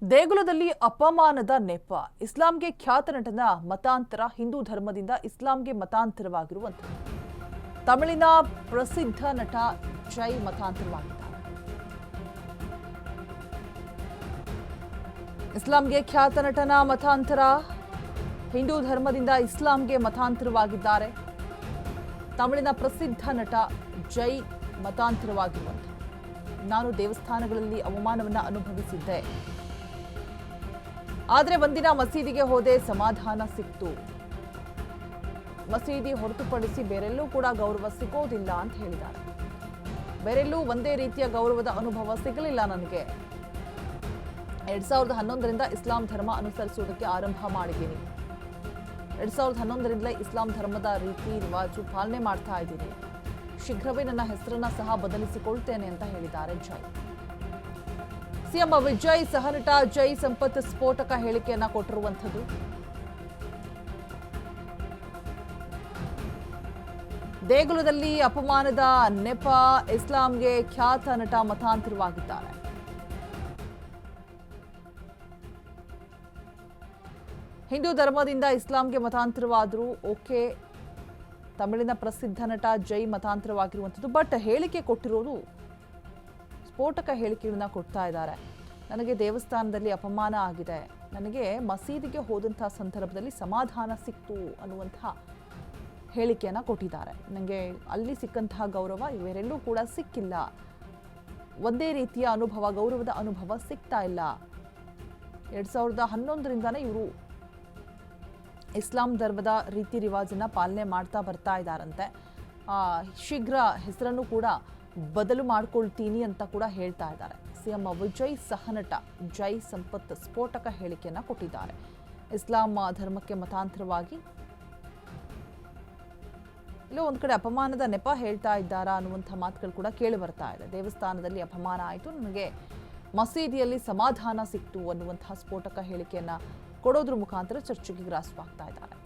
ದೇಗುಲದಲ್ಲಿ ಅಪಮಾನದ ನೆಪ. ಇಸ್ಲಾಂಗೆ ಖ್ಯಾತ ನಟನ ಮತಾಂತರ. ಹಿಂದೂ ಧರ್ಮದಿಂದ ಇಸ್ಲಾಂಗೆ ಮತಾಂತರವಾಗಿರುವಂಥದ್ದು. ತಮಿಳಿನ ಪ್ರಸಿದ್ಧ ನಟ ಜೈ ಮತಾಂತರವಾಗಿದ್ದಾರೆ. ಇಸ್ಲಾಂಗೆ ಖ್ಯಾತ ನಟನ ಮತಾಂತರ. ಹಿಂದೂ ಧರ್ಮದಿಂದ ಇಸ್ಲಾಂಗೆ ಮತಾಂತರವಾಗಿದ್ದಾರೆ. ತಮಿಳಿನ ಪ್ರಸಿದ್ಧ ನಟ ಜೈ ಮತಾಂತರವಾಗಿರುವಂಥದ್ದು. ನಾನು ದೇವಸ್ಥಾನಗಳಲ್ಲಿ ಅವಮಾನವನ್ನು ಅನುಭವಿಸಿದ್ದೆ, ಆದರೆ ಒಂದಿನ ಮಸೀದಿಗೆ ಹೋದೆ, ಸಮಾಧಾನ ಸಿಕ್ತು. ಮಸೀದಿ ಹೊರತುಪಡಿಸಿ ಬೇರೆಲ್ಲೂ ಕೂಡ ಗೌರವ ಸಿಗೋದಿಲ್ಲ ಅಂತ ಹೇಳಿದ್ದಾರೆ. ಬೇರೆಲ್ಲೂ ಒಂದೇ ರೀತಿಯ ಗೌರವದ ಅನುಭವ ಸಿಗಲಿಲ್ಲ ನನಗೆ. 2011ರಿಂದ ಇಸ್ಲಾಂ ಧರ್ಮ ಅನುಸರಿಸುವುದಕ್ಕೆ ಆರಂಭ ಮಾಡಿದ್ದೀನಿ. 2011ರಿಂದಲೇ ಇಸ್ಲಾಂ ಧರ್ಮದ ರೀತಿ ರಿವಾಜು ಪಾಲನೆ ಮಾಡ್ತಾ ಇದ್ದೀನಿ. ಶೀಘ್ರವೇ ನನ್ನ ಹೆಸರನ್ನ ಸಹ ಬದಲಿಸಿಕೊಳ್ತೇನೆ ಅಂತ ಹೇಳಿದ್ದಾರೆ ಜೈ. ಸಿಎಂ ವಿಜಯ್ ಸಹನಟ ಜೈ ಸಂಪತ್ ಸ್ಫೋಟಕ ಹೇಳಿಕೆಯನ್ನ ಕೊಟ್ಟಿರುವಂಥದ್ದು. ದೇಗುಲದಲ್ಲಿ ಅಪಮಾನದ ನೆಪ. ಇಸ್ಲಾಂಗೆ ಖ್ಯಾತ ನಟ ಮತಾಂತರವಾಗಿದ್ದಾರೆ. ಹಿಂದೂ ಧರ್ಮದಿಂದ ಇಸ್ಲಾಂಗೆ ಮತಾಂತರವಾದರೂ ಓಕೆ. ತಮಿಳಿನ ಪ್ರಸಿದ್ಧ ನಟ ಜೈ ಮತಾಂತರವಾಗಿರುವಂಥದ್ದು. ಬಟ್ ಹೇಳಿಕೆ ಕೊಟ್ಟಿರೋದು ಸ್ಫೋಟಕ ಹೇಳಿಕೆಗಳನ್ನ ಕೊಡ್ತಾ ಇದ್ದಾರೆ. ನನಗೆ ದೇವಸ್ಥಾನದಲ್ಲಿ ಅಪಮಾನ ಆಗಿದೆ, ನನಗೆ ಮಸೀದಿಗೆ ಹೋದಂತಹ ಸಂದರ್ಭದಲ್ಲಿ ಸಮಾಧಾನ ಸಿಕ್ತು ಅನ್ನುವಂತಹ ಹೇಳಿಕೆಯನ್ನು ಕೊಟ್ಟಿದ್ದಾರೆ. ನನಗೆ ಅಲ್ಲಿ ಸಿಕ್ಕಂತಹ ಗೌರವ ಇವೆರಲ್ಲೂ ಕೂಡ ಸಿಕ್ಕಿಲ್ಲ. ಒಂದೇ ರೀತಿಯ ಅನುಭವ, ಗೌರವದ ಅನುಭವ ಸಿಗ್ತಾ ಇಲ್ಲ. 2011ರಿಂದನೇ ಇವರು ಇಸ್ಲಾಂ ಧರ್ಮದ ರೀತಿ ರಿವಾಜನ್ನ ಪಾಲನೆ ಮಾಡ್ತಾ ಬರ್ತಾ ಇದ್ದಾರಂತೆ. ಶೀಘ್ರ ಹೆಸರನ್ನು ಕೂಡ ಬದಲು ಮಾಡ್ಕೊಳ್ತೀನಿ ಅಂತ ಕೂಡ ಹೇಳ್ತಾ ಇದ್ದಾರೆ. ಸಿಎಂ ವಿಜಯ್ ಸಹನಟ ಜೈ ಸಂಪತ್ ಸ್ಫೋಟಕ ಹೇಳಿಕೆಯನ್ನ ಕೊಟ್ಟಿದ್ದಾರೆ. ಇಸ್ಲಾಂ ಧರ್ಮಕ್ಕೆ ಮತಾಂತರವಾಗಿ ಇಲ್ಲೋ ಒಂದ್ ಕಡೆ ಅಪಮಾನದ ನೆಪ ಹೇಳ್ತಾ ಇದ್ದಾರಾ ಅನ್ನುವಂಥ ಮಾತುಗಳು ಕೂಡ ಕೇಳಿ ಬರ್ತಾ ಇದೆ. ದೇವಸ್ಥಾನದಲ್ಲಿ ಅಪಮಾನ ಆಯಿತು, ನನಗೆ ಮಸೀದಿಯಲ್ಲಿ ಸಮಾಧಾನ ಸಿಕ್ತು ಅನ್ನುವಂತಹ ಸ್ಫೋಟಕ ಹೇಳಿಕೆಯನ್ನ ಕೊಡೋದ್ರ ಮುಖಾಂತರ ಚರ್ಚೆಗೆ ಗ್ರಾಸವಾಗ್ತಾ ಇದ್ದಾರೆ.